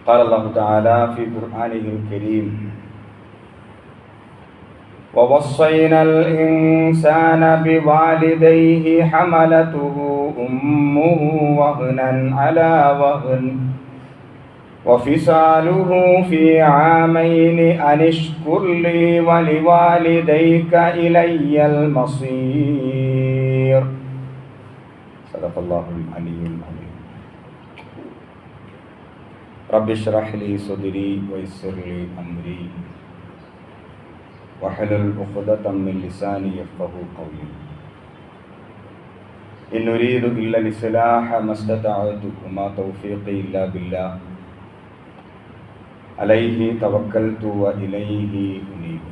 قال الله تعالى في قرآنه الكريم: ووصينا الإنسان بوالديه حملته أمه وهنا على وهن وفصاله في عامين أن اشكر لي ولوالديك إلي المصير. صدق الله العلي العظيم. رب اشرح لي صدري ويسر لي أمري واحلل عقدة من لساني يفقهوا قولي. إن أريد إلا الإصلاح ما استطعت وما توفيقي إلا بالله عليه توكلت وإليه أنيب.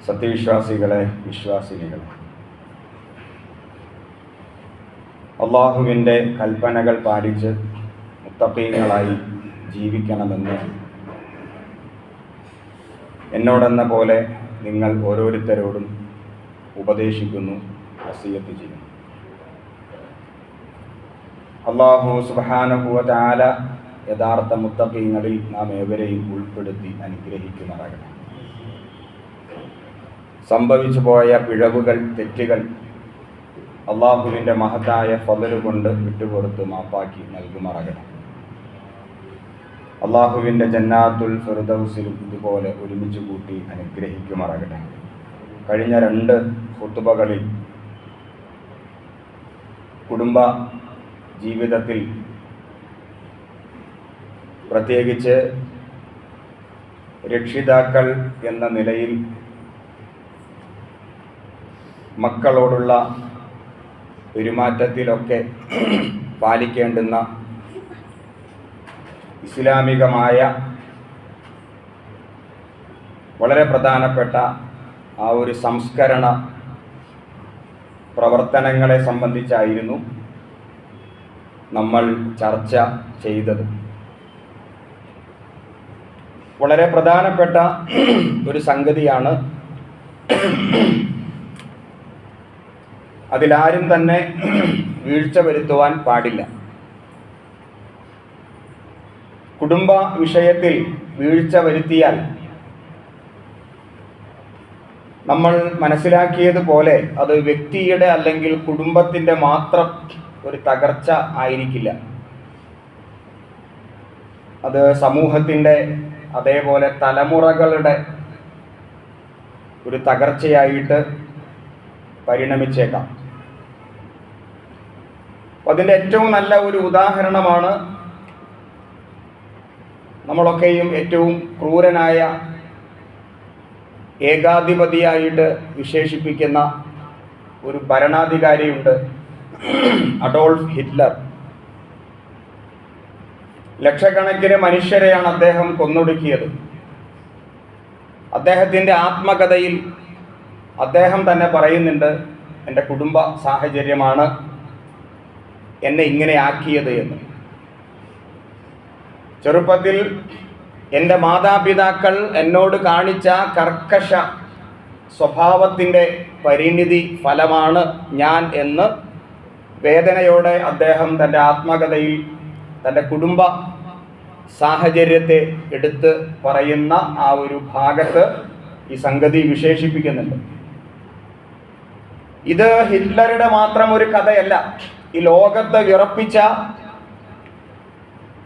സത്യവിശ്വാസികളെ, വിശ്വാസിനികളെ, അള്ളാഹുവിൻ്റെ കൽപ്പനകൾ പാലിച്ച് മുത്തഖീങ്ങളായി ജീവിക്കണമെന്ന് എന്നോടെന്ന പോലെ നിങ്ങൾ ഓരോരുത്തരോടും ഉപദേശിക്കുന്നു, വസിയത്ത് ചെയ്യുന്നു. അല്ലാഹു സുബ്ഹാനഹു വ തആല യഥാർത്ഥ മുത്തഖീങ്ങളിൽ നാം ഏവരെയും ഉൾപ്പെടുത്തി അനുഗ്രഹിക്കുമാറാകട്ടെ. സംഭവിച്ചു പോയ പിഴവുകൾ, തെറ്റുകൾ അള്ളാഹുവിൻ്റെ മഹത്തായ ഫള് കൊണ്ട് വിട്ടുപുറത്ത് മാപ്പാക്കി നൽകുമാറാകട്ടെ. അള്ളാഹുവിൻ്റെ ജന്നാത്തുൽ ഫിർദൗസിലും ഇതുപോലെ ഒരുമിച്ച് കൂട്ടി അനുഗ്രഹിക്കുമാറാകട്ടെ. കഴിഞ്ഞ 2 ഖുതുബകളിൽ കുടുംബ ജീവിതത്തിൽ പ്രത്യേകിച്ച് രക്ഷിതാക്കൾ എന്ന നിലയിൽ മക്കളോടുള്ള പെരുമാറ്റത്തിലൊക്കെ പാലിക്കേണ്ടുന്ന ഇസ്ലാമികമായ വളരെ പ്രധാനപ്പെട്ട ആ ഒരു സംസ്കരണ പ്രവർത്തനങ്ങളെ സംബന്ധിച്ചായിരുന്നു നമ്മൾ ചർച്ച ചെയ്തത്. വളരെ പ്രധാനപ്പെട്ട ഒരു സംഗതിയാണ്. അതിലാരും തന്നെ വീഴ്ച വരുത്തുവാൻ പാടില്ല. കുടുംബ വിഷയത്തിൽ വീഴ്ച വരുത്തിയാൽ നമ്മൾ മനസ്സിലാക്കിയതുപോലെ അത് വ്യക്തിയുടെ അല്ലെങ്കിൽ കുടുംബത്തിൻ്റെ മാത്രം ഒരു തകർച്ച ആയിരിക്കില്ല. അത് സമൂഹത്തിൻ്റെ, അതേപോലെ തലമുറകളുടെ ഒരു തകർച്ചയായിട്ട് പരിണമിച്ചേക്കാം. അതിൻ്റെ ഏറ്റവും നല്ല ഒരു ഉദാഹരണമാണ് നമ്മളൊക്കെയും ഏറ്റവും ക്രൂരനായ ഏകാധിപതിയായിട്ട് വിശേഷിപ്പിക്കുന്ന ഒരു ഭരണാധികാരിയുണ്ട്, അഡോൾഫ് ഹിറ്റ്ലർ. ലക്ഷക്കണക്കിന് മനുഷ്യരെയാണ് അദ്ദേഹം കൊന്നൊടുക്കിയത്. അദ്ദേഹത്തിൻ്റെ ആത്മകഥയിൽ അദ്ദേഹം തന്നെ പറയുന്നുണ്ട്, എൻ്റെ കുടുംബ സാഹചര്യമാണ് എന്നെ ഇങ്ങനെ ആക്കിയത് എന്ന്. ചെറുപ്പത്തിൽ എൻ്റെ മാതാപിതാക്കൾ എന്നോട് കാണിച്ച കർക്കശ സ്വഭാവത്തിൻ്റെ പരിണിതി ഫലമാണ് ഞാൻ എന്ന് വേദനയോടെ അദ്ദേഹം തൻ്റെ ആത്മകഥയിൽ തൻ്റെ കുടുംബ സാഹചര്യത്തെ എടുത്ത് പറയുന്ന ആ ഒരു ഭാഗത്ത് ഈ സംഗതി വിശേഷിപ്പിക്കുന്നുണ്ട്. ഇത് ഹിറ്റ്ലറുടെ മാത്രം ഒരു കഥയല്ല. ഈ ലോകത്തെ വിറപ്പിച്ച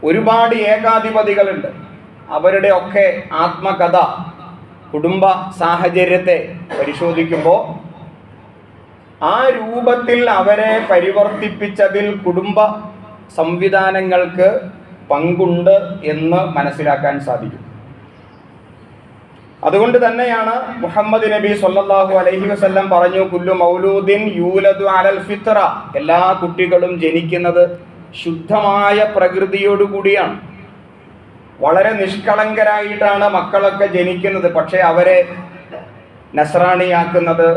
ഒരുപാട് ഏകാധിപതികളുണ്ട്. അവരുടെ ഒക്കെ ആത്മകഥ, കുടുംബ സാഹചര്യത്തെ പരിശോധിക്കുമ്പോൾ ആ രൂപത്തിൽ അവരെ പരിവർത്തിപ്പിച്ചതിൽ കുടുംബ സംവിധാനങ്ങൾക്ക് പങ്കുണ്ട് എന്ന് മനസ്സിലാക്കാൻ സാധിക്കും. അതുകൊണ്ട് തന്നെയാണ് മുഹമ്മദ് നബി സ്വല്ലല്ലാഹു അലൈഹി വസല്ലം പറഞ്ഞു, കുല്ലു മൗലൂദിൻ യൂലദു അലൽ ഫിത്ര. എല്ലാ കുട്ടികളും ജനിക്കുന്നത് ശുദ്ധമായ പ്രകൃതിയോടുകൂടിയാണ്. വളരെ നിഷ്കളങ്കരായിട്ടാണ് മക്കളൊക്കെ ജനിക്കുന്നത്. പക്ഷേ അവരെ നസ്രാണിയാക്കുന്നത്,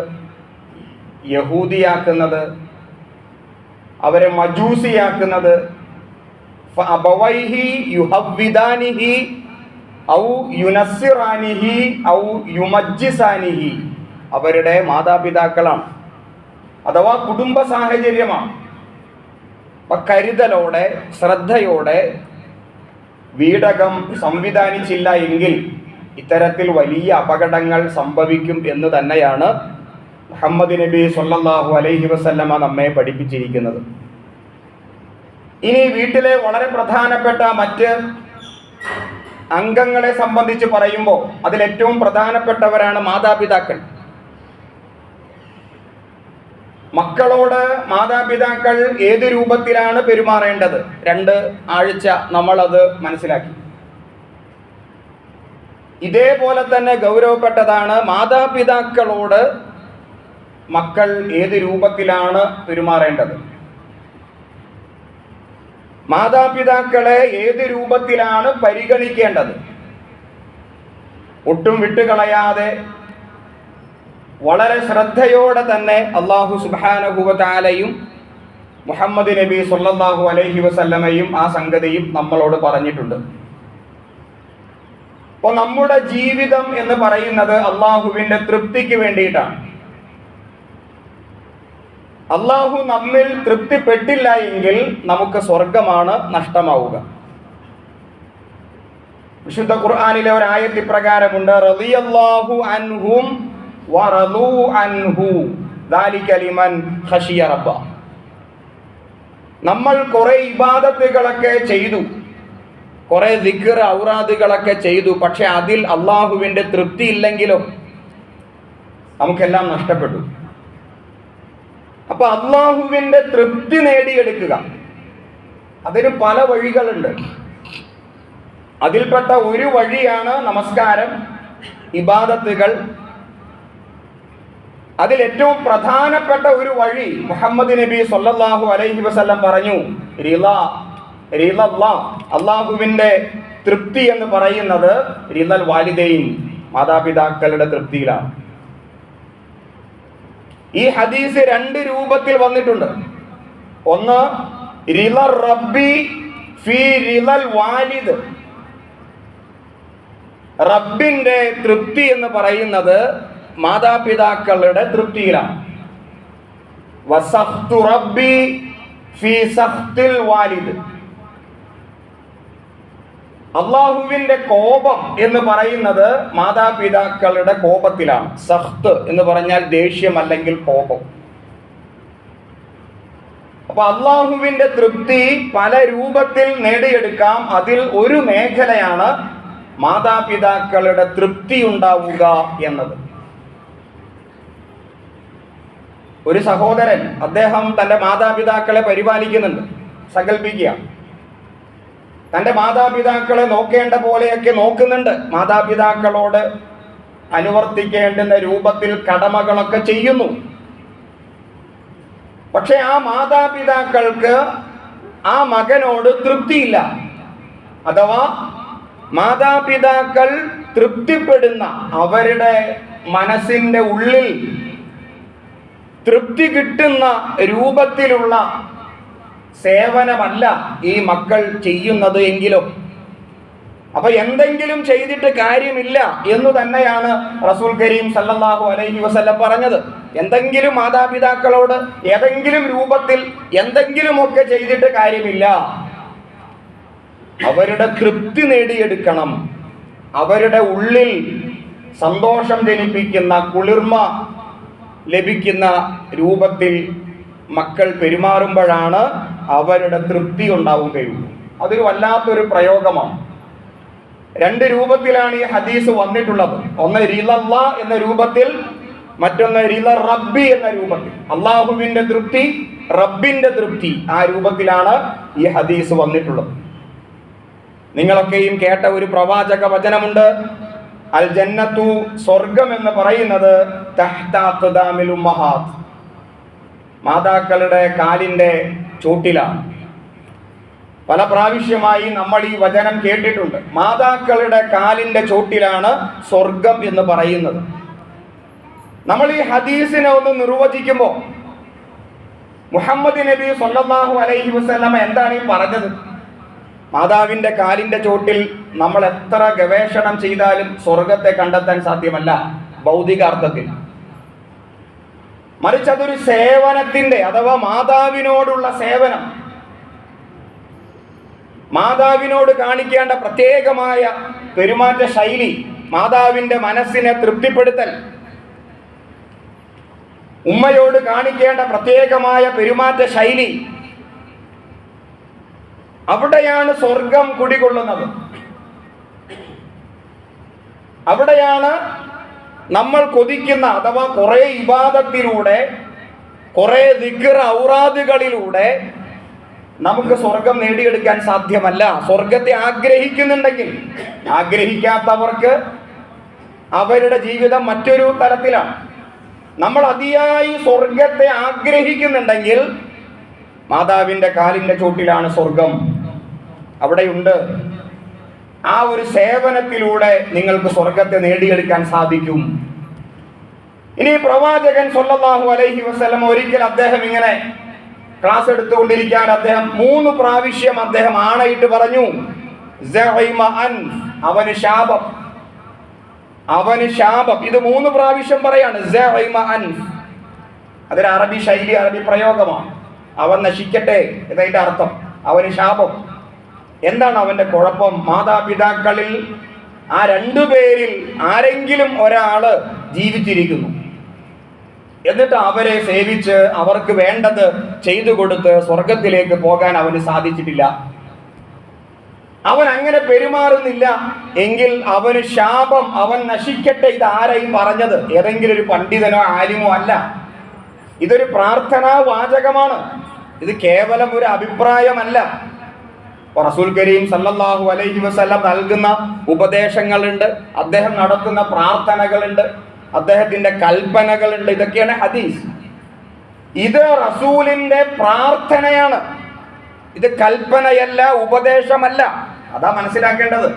യഹൂദിയാക്കുന്നത്, അവരെ മജൂസിയാക്കുന്നത്, ഫഅബവൈഹി യുഹവ്വിദാനിഹി ഔ യുനസ്സിറാനിഹി ഔ യുമജ്ജിസാനിഹി, അവരുടെ മാതാപിതാക്കളാണ്, അഥവാ കുടുംബ സാഹചര്യമാണ്. കരുതലോടെ ശ്രദ്ധയോടെ വീടകം സംവിധാനിച്ചില്ല എങ്കിൽ ഇത്തരത്തിൽ വലിയ അപകടങ്ങൾ സംഭവിക്കും എന്ന് തന്നെയാണ് മുഹമ്മദ് നബി സ്വല്ലല്ലാഹു അലൈഹി വസല്ലമ നമ്മെ പഠിപ്പിച്ചിരിക്കുന്നത്. ഇനി വീട്ടിലെ വളരെ പ്രധാനപ്പെട്ട മറ്റ് അംഗങ്ങളെ സംബന്ധിച്ച് പറയുമ്പോൾ അതിലേറ്റവും പ്രധാനപ്പെട്ടവരാണ് മാതാപിതാക്കൾ. മക്കളോട് മാതാപിതാക്കൾ ഏത് രൂപത്തിലാണ് പെരുമാറേണ്ടത്? 2 ആഴ്ച നമ്മളത് മനസ്സിലാക്കി. ഇതേപോലെ തന്നെ ഗൗരവപ്പെട്ടതാണ് മാതാപിതാക്കളോട് മക്കൾ ഏത് രൂപത്തിലാണ് പെരുമാറേണ്ടത്. മാതാപിതാക്കളെ ഏത് രൂപത്തിലാണ് പരിഗണിക്കേണ്ടത്? ഒട്ടും വിട്ടുകളയാതെ വളരെ ശ്രദ്ധയോടെ തന്നെ അല്ലാഹു സുബ്ഹാനഹു വ തആലയും മുഹമ്മദ് നബി സ്വല്ലല്ലാഹു അലൈഹി വസല്ലമയും ആ സംഗതിയും നമ്മളോട് പറഞ്ഞിട്ടുണ്ട്. അപ്പോൾ നമ്മുടെ ജീവിതം എന്ന് പറയുന്നത് അള്ളാഹുവിൻ്റെ തൃപ്തിക്ക് വേണ്ടിയിട്ടാണ്. അള്ളാഹു നമ്മിൽ തൃപ്തിപ്പെട്ടില്ല എങ്കിൽ നമുക്ക് സ്വർഗമാണ് നഷ്ടമാവുക. വിശുദ്ധ ഖുർആനിലെ ഒരു ആയത്ത് പ്രകാരമുണ്ട്, റളിയല്ലാഹു അൻഹും വറളൂ അൻഹു ദാലിക ലിമൻ ഖശിയ റബ്ബ. നമ്മൾ കുറെ ഇബാദത്തുകളൊക്കെ ചെയ്തു, കുറെ ദിക്ർ ഔറാദുകളൊക്കെ ചെയ്തു, പക്ഷെ അതിൽ അള്ളാഹുവിൻ്റെ തൃപ്തി ഇല്ലെങ്കിലോ നമുക്കെല്ലാം നഷ്ടപ്പെട്ടു. അപ്പൊ അള്ളാഹുവിൻ്റെ തൃപ്തി നേടിയെടുക്കുക, അതിന് പല വഴികളുണ്ട്. അതിൽപ്പെട്ട ഒരു വഴിയാണ് നമസ്കാരം, ഇബാദത്തുകൾ. അതിൽ ഏറ്റവും പ്രധാനപ്പെട്ട ഒരു വഴി മുഹമ്മദ് നബി സ്വല്ലല്ലാഹു അലൈഹി വസല്ലം പറഞ്ഞു, അള്ളാഹുവിൻ്റെ തൃപ്തി എന്ന് പറയുന്നത് റിളൽ വാലിദൈൻ, മാതാപിതാക്കളുടെ തൃപ്തിയിലാണ്. ഈ ഹദീസ് 2 രൂപത്തിൽ വന്നിട്ടുണ്ട്. ഒന്ന് റിളൽ റബ്ബി ഫീ റിളൽ വാലിദ്, റബ്ബിന്റെ തൃപ്തി എന്ന് പറയുന്നത് മാതാപിതാക്കളുടെ തൃപ്തിയിലാണ്. വസഖ്തു റബ്ബി ഫീ സഖ്തിൽ വാലിദ്, അള്ളാഹുവിന്റെ കോപം എന്ന് പറയുന്നത് മാതാപിതാക്കളുടെ കോപത്തിലാണ്. സഖ്ത് എന്ന് പറഞ്ഞാൽ ദേഷ്യം അല്ലെങ്കിൽ കോപം. അപ്പൊ അള്ളാഹുവിന്റെ തൃപ്തി പല രൂപത്തിൽ നേടിയെടുക്കാം. അതിൽ ഒരു മേഖലയാണ് മാതാപിതാക്കളുടെ തൃപ്തി ഉണ്ടാവുക എന്നത്. ഒരു സഹോദരൻ, അദ്ദേഹം തൻ്റെ മാതാപിതാക്കളെ പരിപാലിക്കുന്നുണ്ട്. സങ്കല്പിക്കുക, തൻ്റെ മാതാപിതാക്കളെ നോക്കേണ്ട പോലെയൊക്കെ നോക്കുന്നുണ്ട്, മാതാപിതാക്കളോട് അനുവർത്തിക്കേണ്ടുന്ന രൂപത്തിൽ കടമകളൊക്കെ ചെയ്യുന്നു. പക്ഷെ ആ മാതാപിതാക്കൾക്ക് ആ മകനോട് തൃപ്തിയില്ല. അഥവാ മാതാപിതാക്കൾ തൃപ്തിപ്പെടുന്ന, അവരുടെ മനസ്സിൻ്റെ ഉള്ളിൽ തൃപ്തി കിട്ടുന്ന രൂപത്തിലുള്ള സേവനമല്ല ഈ മക്കൾ ചെയ്യുന്നത് എങ്കിലും, അപ്പൊ എന്തെങ്കിലും ചെയ്തിട്ട് കാര്യമില്ല എന്ന് തന്നെയാണ് റസൂൽ കരീം സല്ലല്ലാഹു അലൈഹി വസല്ലം പറഞ്ഞത്. എന്തെങ്കിലും മാതാപിതാക്കളോട് ഏതെങ്കിലും രൂപത്തിൽ എന്തെങ്കിലുമൊക്കെ ചെയ്തിട്ട് കാര്യമില്ല, അവരുടെ തൃപ്തി നേടിയെടുക്കണം. അവരുടെ ഉള്ളിൽ സന്തോഷം ജനിപ്പിക്കുന്ന, കുളിർമ ലഭിക്കുന്ന രൂപത്തിൽ മക്കൾ പെരുമാറുമ്പോഴാണ് അവരുടെ തൃപ്തി ഉണ്ടാവുകയുള്ളൂ. അതൊരു വല്ലാത്തൊരു പ്രയോഗമാണ്. 2 രൂപത്തിലാണ് ഈ ഹദീസ് വന്നിട്ടുള്ളത്. ഒന്ന് റിളല്ലാ എന്ന രൂപത്തിൽ, മറ്റൊന്ന് റിള റബ്ബി എന്ന രൂപത്തിൽ. അള്ളാഹുവിന്റെ തൃപ്തി, റബ്ബിന്റെ തൃപ്തി, ആ രൂപത്തിലാണ് ഈ ഹദീസ് വന്നിട്ടുള്ളത്. നിങ്ങളൊക്കെയും കേട്ട ഒരു പ്രവാചക വചനമുണ്ട്, അൽ ജന്നത്തു, സ്വർഗം എന്ന് പറയുന്നത് തഹ്ത അഖ്ദാമിൽ ഉമ്മഹാത്ത്, മാതാക്കളുടെ കാലിന്റെ ചോട്ടിലാണ്. പല പ്രാവശ്യമായി നമ്മൾ ഈ വചനം കേട്ടിട്ടുണ്ട്. മാതാക്കളുടെ കാലിന്റെ ചോട്ടിലാണ് സ്വർഗം എന്ന് പറയുന്നത്. നമ്മൾ ഈ ഹദീസിനെ ഒന്ന് നിർവചിക്കുമ്പോൾ മുഹമ്മദ് നബി സ്വല്ലല്ലാഹു അലൈഹി വസല്ലമ എന്താണ് ഈ പറഞ്ഞത്? മാതാവിന്റെ കാലിന്റെ ചോട്ടിൽ നമ്മൾ എത്ര ഗവേഷണം ചെയ്താലും സ്വർഗത്തെ കണ്ടെത്താൻ സാധ്യമല്ല ഭൗതികാർത്ഥത്തിൽ. മറിച്ച് അതൊരു സേവനത്തിന്റെ, അഥവാ മാതാവിനോടുള്ള സേവനം, മാതാവിനോട് കാണിക്കേണ്ട പ്രത്യേകമായ പെരുമാറ്റ ശൈലി, മാതാവിൻ്റെ മനസ്സിനെ തൃപ്തിപ്പെടുത്തൽ, ഉമ്മയോട് കാണിക്കേണ്ട പ്രത്യേകമായ പെരുമാറ്റ ശൈലി, അവിടെയാണ് സ്വർഗം കുടികൊള്ളുന്നത്. അവിടെയാണ് നമ്മൾ കൊതിക്കുന്ന, അഥവാ കുറെ ഇബാദത്തിലൂടെ, കുറെ ദിക്ർ ഔറാദുകളിലൂടെ നമുക്ക് സ്വർഗം നേടിയെടുക്കാൻ സാധ്യമല്ല. സ്വർഗത്തെ ആഗ്രഹിക്കുന്നുണ്ടെങ്കിൽ, ആഗ്രഹിക്കാത്തവർക്ക് അവരുടെ ജീവിതം മറ്റൊരു തലത്തിലാണ്. നമ്മൾ അതിയായി സ്വർഗത്തെ ആഗ്രഹിക്കുന്നുണ്ടെങ്കിൽ മാതാവിൻ്റെ കാലിൻ്റെ ചോട്ടിലാണ് സ്വർഗം, അവിടെയുണ്ട്. ആ ഒരു സേവനത്തിലൂടെ നിങ്ങൾക്ക് സ്വർഗത്തെ നേടിയെടുക്കാൻ സാധിക്കും. ഇനി പ്രവാചകൻ സ്വല്ലല്ലാഹു അലൈഹി വസല്ലം ഒരിക്കൽ അദ്ദേഹം ഇങ്ങനെ ക്ലാസ് എടുത്തുകൊണ്ടിരിക്കാൻ അദ്ദേഹം 3 പ്രാവശ്യം അദ്ദേഹം ആണയിട്ട് പറഞ്ഞു, അവന് ശാപം, അവന് ശാപം. ഇത് 3 പ്രാവശ്യം പറയാണ്. അതൊരു അറബി ശൈലി, അറബി പ്രയോഗമാണ്. അവൻ നശിക്കട്ടെ എന്നതിന്റെ അർത്ഥം. അവന് ശാപം. എന്താണ് അവന്റെ കുഴപ്പം? മാതാപിതാക്കളിൽ ആ 2 പേരിൽ ആരെങ്കിലും ഒരാള് ജീവിച്ചിരിക്കുന്നു, എന്നിട്ട് അവരെ സേവിച്ച് അവർക്ക് വേണ്ടത് ചെയ്തു കൊടുത്ത് സ്വർഗത്തിലേക്ക് പോകാൻ അവന് സാധിച്ചിട്ടില്ല. അവൻ അങ്ങനെ പെരുമാറുന്നില്ല എങ്കിൽ അവന് ശാപം, അവൻ നശിക്കട്ടെ. ഇത് ആരെയും പറഞ്ഞത്? ഏതെങ്കിലും ഒരു പണ്ഡിതനോ ആലിമോ അല്ല. ഇതൊരു പ്രാർത്ഥനാ വാചകമാണ്. ഇത് കേവലം ഒരു അഭിപ്രായമല്ല. റസൂൽ കരീം സല്ലല്ലാഹു അലൈഹി വസല്ലം നൽകുന്ന ഉപദേശങ്ങളുണ്ട്, അദ്ദേഹം നടത്തുന്ന പ്രാർത്ഥനകളുണ്ട്, അദ്ദേഹത്തിന്റെ കൽപ്പനകളുണ്ട്. ഇതൊക്കെയാണ് ഹദീസ്. ഇത് റസൂലിന്റെ പ്രാർത്ഥനയാണ്, ഇത് കൽപ്പനയല്ല, ഉപദേശമല്ല. അതാ മനസ്സിലാക്കേണ്ടത്.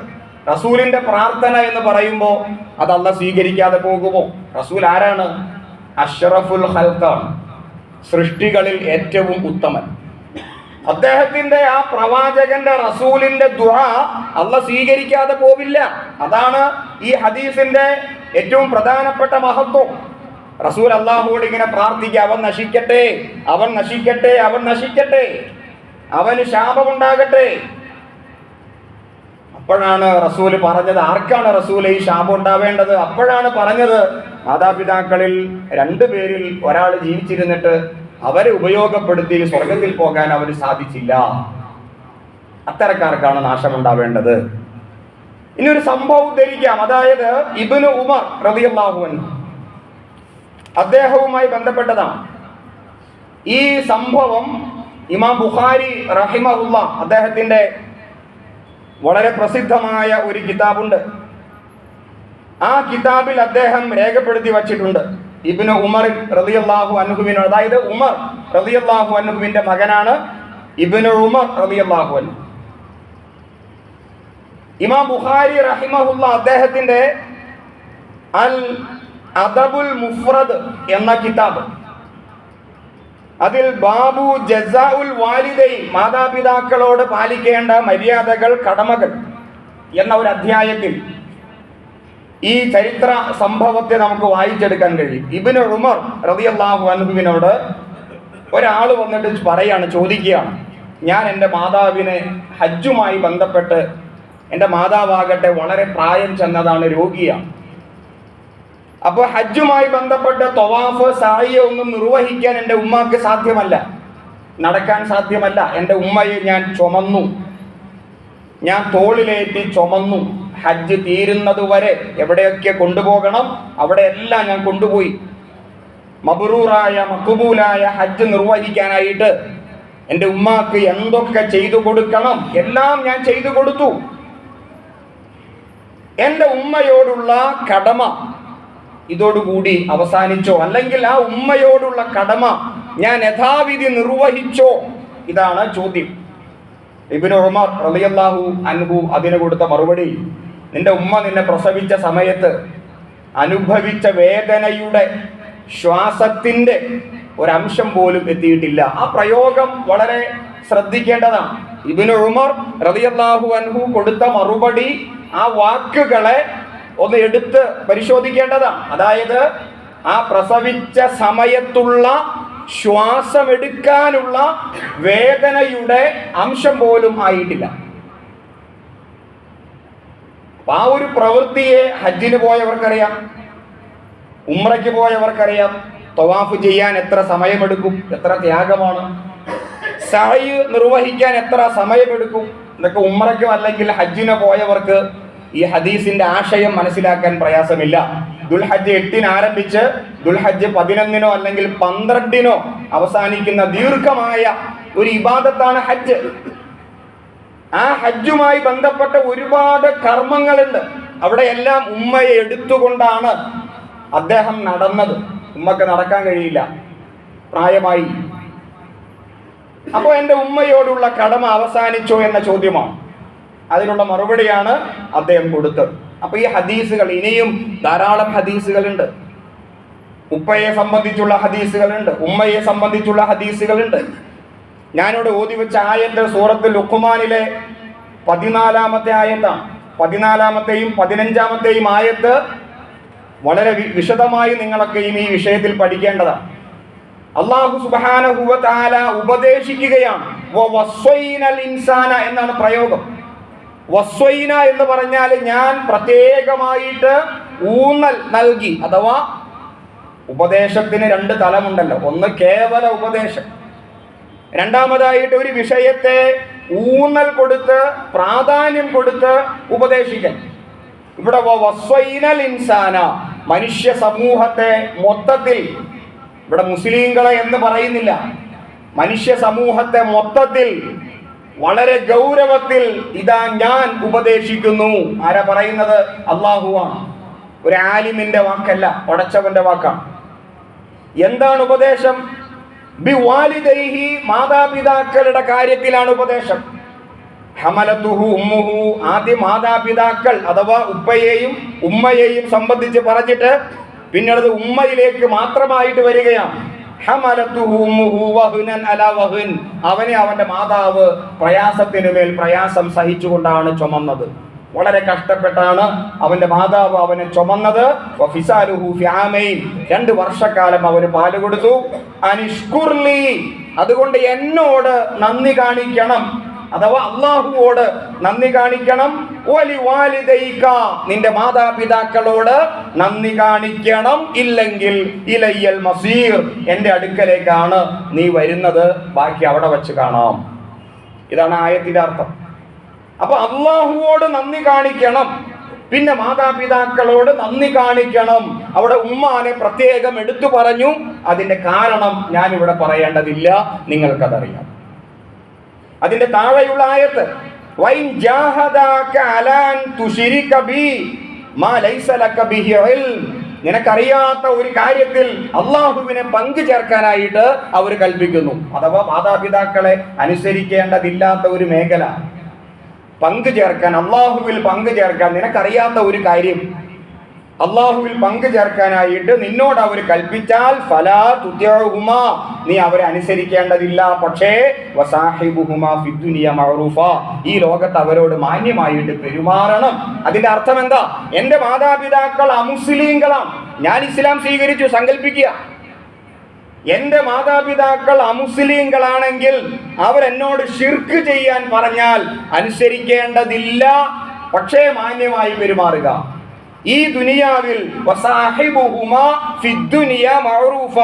റസൂലിന്റെ പ്രാർത്ഥന എന്ന് പറയുമ്പോൾ അത് അല്ലാഹ് സ്വീകരിക്കാതെ പോകുമോ? റസൂൽ ആരാണ്? അഷ്റഫുൽ ഖൽഖാണ്, സൃഷ്ടികളിൽ ഏറ്റവും ഉത്തമൻ. അദ്ദേഹത്തിന്റെ ആ പ്രവാചകന്റെ റസൂലിന്റെ ദുആ അല്ലാഹ് സ്വീകരിക്കാതെ പോവില്ല. അതാണ് ഈ ഹദീസിന്റെ ഏറ്റവും പ്രധാനപ്പെട്ട മഹത്വം. റസൂൽ അല്ലാഹുവോട് ഇങ്ങനെ പ്രാർത്ഥിക്കുക, അവൻ നശിക്കട്ടെ, അവൻ നശിക്കട്ടെ, അവൻ നശിക്കട്ടെ, അവന് ശാപമുണ്ടാകട്ടെ. അപ്പോഴാണ് റസൂൽ പറഞ്ഞത്, ആർക്കാണ് റസൂൽ ഈ ശാപം ഉണ്ടാവേണ്ടത്? അപ്പോഴാണ് പറഞ്ഞത്, മാതാപിതാക്കളിൽ 2 പേരിൽ ഒരാൾ ജീവിച്ചിരുന്നിട്ട് അവരെ ഉപയോഗപ്പെടുത്തി സ്വർഗത്തിൽ പോകാൻ അവന് സാധിച്ചില്ല, അത്തരക്കാർക്കാണ് നാശമുണ്ടാവേണ്ടത്. ഇനി ഒരു സംഭവം ഉദ്ധരിക്കാം. അതായത് ഇബ്നു ഉമർ റളിയല്ലാഹു അൻഹു, അദ്ദേഹവുമായി ബന്ധപ്പെട്ടതാണ് ഈ സംഭവം. ഇമാം ബുഖാരി റഹിമഹുല്ലാ അദ്ദേഹത്തിന്റെ വളരെ പ്രസിദ്ധമായ ഒരു കിതാബുണ്ട്. ആ കിതാബിൽ അദ്ദേഹം രേഖപ്പെടുത്തി വച്ചിട്ടുണ്ട്, ഇബ്നു ഉമർ റളിയല്ലാഹു അൻഹുവിനോട്, അതായത് ഉമർ റളിയല്ലാഹു അൻഹുവിന്റെ മകനാണ് ഇബ്നു ഉമർ റളിയല്ലാഹു അൻഹു. ഇമാം ബുഖാരി റഹിമഹുല്ലാ അദ്ദേഹത്തിന്റെ അൽ അദബുൽ മുഫ്രദ് എന്ന കിതാബ്, അതിൽ ബാബു ജസാഉൽ വാലിദൈൻ, മാതാപിതാക്കളോട് പാലിക്കേണ്ട മര്യാദകൾ, കടമകൾ എന്ന ഒരു അധ്യായത്തിൽ ഈ ചരിത്ര സംഭവത്തെ നമുക്ക് വായിച്ചെടുക്കാൻ കഴിയും. ഇബ്നു ഉമർ റളിയല്ലാഹു അൻഹുവിനോട് ഒരാൾ വന്നിട്ട് പറയാണ്, ചോദിക്കുകയാണ്, ഞാൻ എൻ്റെ മാതാവിനെ ഹജ്ജുമായി ബന്ധപ്പെട്ട്, എൻ്റെ മാതാവാകട്ടെ വളരെ പ്രായം ചെന്നതാണ്, രോഗിയാണ്. അപ്പോൾ ഹജ്ജുമായി ബന്ധപ്പെട്ട് തവാഫ്, സായി ഒന്നും നിർവഹിക്കാൻ എൻ്റെ ഉമ്മാക്ക് സാധ്യമല്ല, നടക്കാൻ സാധ്യമല്ല. എൻ്റെ ഉമ്മയെ ഞാൻ ചുമന്നു, ഞാൻ തോളിലേറ്റി ചുമന്നു. ഹജ്ജ് തീരുന്നത് വരെ എവിടെയൊക്കെ കൊണ്ടുപോകണം അവിടെയെല്ലാം ഞാൻ കൊണ്ടുപോയി. മബ്റൂറായ മഖ്ബൂലായ ഹജ്ജ് നിർവഹിക്കാനായിട്ട് എൻ്റെ ഉമ്മാക്ക് എന്തൊക്കെ ചെയ്തു കൊടുക്കണം എല്ലാം ഞാൻ ചെയ്തു കൊടുത്തു. എൻ്റെ ഉമ്മയോടുള്ള കടമ ഇതോടുകൂടി അവസാനിച്ചോ, അല്ലെങ്കിൽ ആ ഉമ്മയോടുള്ള കടമ ഞാൻ യഥാവിധി നിർവഹിച്ചോ? ഇതാണ് ചോദ്യം. ഇബ്നു ഉമർ റളിയല്ലാഹു അൻഹു അതിന് കൊടുത്ത മറുപടി, നിന്റെ ഉമ്മ നിന്നെ പ്രസവിച്ച സമയത്ത് അനുഭവിച്ച വേദനയുടെ ശ്വാസത്തിന്റെ ഒരംശം പോലും എത്തിയിട്ടില്ല. ആ പ്രയോഗം വളരെ ശ്രദ്ധിക്കേണ്ടതാണ്. ഇബ്നു ഉമർ റളിയല്ലാഹു അൻഹു കൊടുത്ത മറുപടി, ആ വാക്കുകളെ ഒന്ന് എടുത്ത് പരിശോധിക്കേണ്ടതാണ്. അതായത് ആ പ്രസവിച്ച സമയത്തുള്ള ശ്വാസമെടുക്കാനുള്ള വേദനയുടെ അംശം പോലും ആയിട്ടില്ല. ആ ഒരു പ്രവൃത്തിയെ ഹജ്ജിന് പോയവർക്കറിയാം, ഉംറയ്ക്ക് പോയവർക്കറിയാം. തവാഫ് ചെയ്യാൻ എത്ര സമയമെടുക്കും, എത്ര ത്യാഗമാണ്. സഅയ് നിർവഹിക്കാൻ എത്ര സമയമെടുക്കും. ഇതൊക്കെ ഉംറയ്ക്കോ അല്ലെങ്കിൽ ഹജ്ജിനോ പോയവർക്ക് ഈ ഹദീസിന്റെ ആശയം മനസ്സിലാക്കാൻ പ്രയാസമില്ല. ദുൽഹജ്ജ് 8-ന് ആരംഭിച്ച് ദുൽഹജ്ജ് 11-നോ അല്ലെങ്കിൽ 12-നോ അവസാനിക്കുന്ന ദീർഘമായ ഒരു ഇബാദത്താണ് ഹജ്ജ്. ആ ഹജ്ജുമായി ബന്ധപ്പെട്ട ഒരുപാട് കർമ്മങ്ങളുണ്ട്. അവിടെയെല്ലാം ഉമ്മയെ എടുത്തുകൊണ്ടാണ് അദ്ദേഹം നടന്നത്. ഉമ്മക്ക് നടക്കാൻ കഴിയില്ല, പ്രായമായി. അപ്പോൾ എൻ്റെ ഉമ്മയോടുള്ള കടമ അവസാനിച്ചോ എന്ന ചോദ്യമാണ്. അതിനുള്ള മറുപടിയാണ് അദ്ദേഹം കൊടുത്തത്. അപ്പൊ ഈ ഹദീസുകൾ, ഇനിയും ധാരാളം ഹദീസുകളുണ്ട്. ഉപ്പയെ സംബന്ധിച്ചുള്ള ഹദീസുകളുണ്ട്, ഉമ്മയെ സംബന്ധിച്ചുള്ള ഹദീസുകളുണ്ട്. ഞാനിവിടെ ഓതി വെച്ച ആയത്ത് സൂറത്തുൽ ലുഖ്മാനിലെ 14-ാമത്തെ ആയത്താണ്. 14-ാമത്തെയും 15-ാമത്തെയും ആയത്ത് വളരെ വിശദമായി നിങ്ങളൊക്കെയും ഈ വിഷയത്തിൽ പഠിക്കേണ്ടതാണ്. അല്ലാഹു സുബ്ഹാനഹു വ തആല ഉപദേശിക്കുകയാണ്. വസ്വൈനൽ ഇൻസാന എന്നാണ് പ്രയോഗം. വസ്വൈന എന്ന് പറഞ്ഞാൽ ഞാൻ പ്രത്യേകമായിട്ട് ഊന്നൽ നൽകി. അഥവാ ഉപദേശത്തിന് 2 തലമുണ്ടല്ലോ. ഒന്ന് കേവല ഉപദേശം, രണ്ടാമതായിട്ട് ഒരു വിഷയത്തെ ഊന്നൽ കൊടുത്ത് പ്രാധാന്യം കൊടുത്ത് ഉപദേശിക്കൽ. ഇവിടെ വസ്വൈനൽ ഇൻസാന, മനുഷ്യ സമൂഹത്തെ മൊത്തത്തിൽ, ഇവിടെ മുസ്ലിങ്ങളെ എന്ന് പറയുന്നില്ല, മനുഷ്യ സമൂഹത്തെ മൊത്തത്തിൽ വളരെ ഗൗരവത്തിൽ ഇതാ ഞാൻ ഉപദേശിക്കുന്നു. ആരാ പറയുന്നത്? അല്ലാഹുവാണ്. ഒരു ആലിമിന്റെ വാക്കല്ല, പടച്ചവന്റെ വാക്കാണ്. എന്താണ് ഉപദേശം? ബിവാലിദൈഹി, മാതാപിതാക്കളുടെ കാര്യത്തിലാണ് ഉപദേശം. ഹമലതുഹു ഉമ്മുഹു, ആദ്യം മാതാപിതാക്കൾ അഥവാ ഉപ്പയെയും ഉമ്മയെയും സംബന്ധിച്ച് പറഞ്ഞിട്ട് പിന്നീട് ഉമ്മയിലേക്ക് മാത്രമായിട്ട് വരികയാണ്. ഹമലതുഹു ഉമ്മുഹു വഹ്നൻ അലാ വഹ്ൻ, അവനെ അവന്റെ മാതാവ് പ്രയാസത്തിനു മേൽ പ്രയാസം സഹിച്ചുകൊണ്ടാണ് ചുമന്നത്. വളരെ കഷ്ടപ്പെട്ടാണ് അവന്റെ മാതാവ് അവനെ ചുമന്നത്. വഫിസാലുഹു ഫി ആമൈൻ, 2 വർഷക്കാലം അവന് പാല് കൊടുത്തു. അനിഷ്കുർലി, അതുകൊണ്ട് എന്നോട് നന്ദി കാണിക്കണം, അഥവാ അല്ലാഹുവോട് നന്ദി കാണിക്കണം. വലി വാലിദൈക, നിന്റെ മാതാപിതാക്കളോട് നന്ദി കാണിക്കണം. ഇല്ലെങ്കിൽ ഇലയ്യൽ മസീർ, എന്റെ അടുക്കലേക്കാണ് നീ വരുന്നത്, ബാക്കി അവിടെ വെച്ച് കാണാം. ഇതാണ് ആയത്തിന്റെ അർത്ഥം. അപ്പൊ അല്ലാഹുവോട് നന്ദി കാണിക്കണം, പിന്നെ മാതാപിതാക്കളോട് നന്ദി കാണിക്കണം. അവിടെ ഉമ്മാനെ പ്രത്യേകം എടുത്തു പറഞ്ഞു. അതിന്റെ കാരണം ഞാനിവിടെ പറയേണ്ടതില്ല, നിങ്ങൾക്കതറിയാം. അതിന്റെ താഴെയുള്ള ആയത്ത് വൈൻ ജാഹദാക അലാൻ തുശ്രിക ബി മാ ലൈസ ലക ബിഹി ഇൽം, നിനക്കറിയാത്ത ഒരു കാര്യത്തിൽ അള്ളാഹുവിനെ പങ്കു ചേർക്കാനായിട്ട് അവർ കൽപ്പിക്കുന്നു. അഥവാ മാതാപിതാക്കളെ അനുസരിക്കേണ്ടതില്ലാത്ത ഒരു മേഖല, പങ്കു ചേർക്കാൻ, അള്ളാഹുവിൽ പങ്കു ചേർക്കാൻ, നിനക്കറിയാത്ത ഒരു കാര്യം അള്ളാഹുവിൽ പങ്കു ചേർക്കാനായിട്ട് നിന്നോട് അവർ കൽപ്പിച്ചാൽ ഫലാ തുതിഉഹുമാ, നീ അവരെ അനുസരിക്കേണ്ടതില്ല. പക്ഷേ വസാഹിബുഹുമാ ഫിദ്ദുനിയ മഅറൂഫ, ഈ ലോകത്ത് അവരോട് മാന്യമായിട്ട് പെരുമാറണം. അതിന്റെ അർത്ഥം എന്താ? എന്റെ മാതാപിതാക്കൾ അമുസ്ലിങ്ങളാണ്, ഞാൻ ഇസ്ലാം സ്വീകരിച്ചു, സങ്കല്പിക്കുക. എന്റെ മാതാപിതാക്കൾ അമുസ്ലിങ്ങളാണെങ്കിൽ അവരെന്നോട് ശിർക്ക് ചെയ്യാൻ പറഞ്ഞാൽ അനുസരിക്കേണ്ടതില്ല, പക്ഷേ മാന്യമായി പെരുമാറുക. ഈ ദുനിയാവിൽ വസാഹിബുഹുമാ ഫിദ്ദുനിയ മഅറൂഫ,